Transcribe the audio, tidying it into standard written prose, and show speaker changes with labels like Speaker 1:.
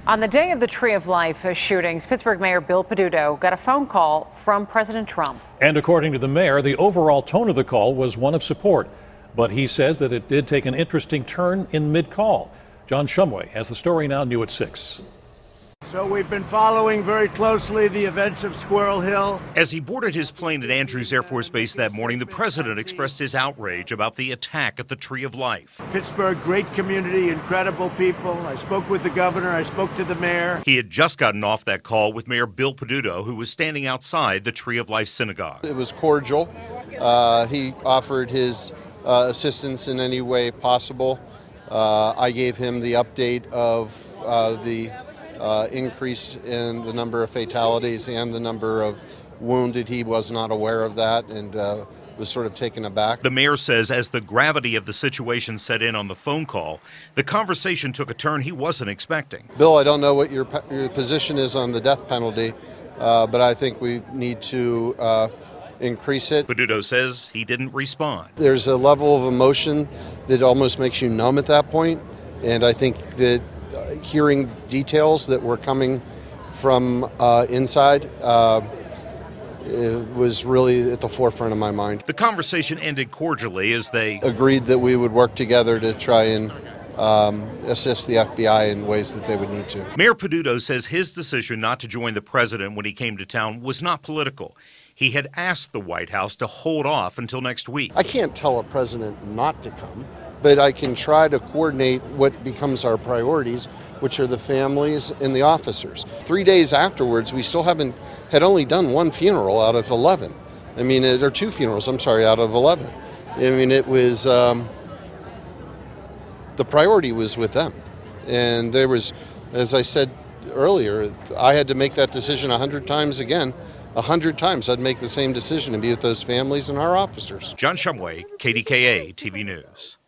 Speaker 1: On the day of the Tree of Life shootings, Pittsburgh Mayor Bill Peduto got a phone call from President Trump.
Speaker 2: And according to the mayor, the overall tone of the call was one of support. But he says that it did take an interesting turn in mid-call. John Shumway has the story now, new at 6.
Speaker 3: So we've been following very closely the events of Squirrel Hill.
Speaker 4: As he boarded his plane at Andrews Air Force Base that morning, the president expressed his outrage about the attack at the Tree of Life.
Speaker 3: Pittsburgh, great community, incredible people. I spoke with the governor, I spoke to the mayor.
Speaker 4: He had just gotten off that call with Mayor Bill Peduto, who was standing outside the Tree of Life Synagogue.
Speaker 5: It was cordial. He offered his assistance in any way possible. I gave him the update of the increase in the number of fatalities and the number of wounded. He was not aware of that and was sort of taken aback.
Speaker 4: The mayor says as the gravity of the situation set in on the phone call, the conversation took a turn he wasn't expecting.
Speaker 5: Bill, I don't know what your position is on the death penalty, but I think we need to increase it.
Speaker 4: Peduto says he didn't respond.
Speaker 5: There's a level of emotion that almost makes you numb at that point, and I think that hearing details that were coming from inside it was really at the forefront of my mind.
Speaker 4: The conversation ended cordially as they
Speaker 5: agreed that we would work together to try and assist the FBI in ways that they would need to.
Speaker 4: Mayor Peduto says his decision not to join the president when he came to town was not political. He had asked the White House to hold off until next week.
Speaker 5: I can't tell a president not to come, but I can try to coordinate what becomes our priorities, which are the families and the officers. 3 days afterwards, we still had only done one funeral out of 11. I mean, or two funerals, I'm sorry, out of 11. I mean, it was, the priority was with them. And there was, as I said earlier, I had to make that decision 100 times again. 100 times I'd make the same decision and be with those families and our officers.
Speaker 4: John Shumway, KDKA-TV News.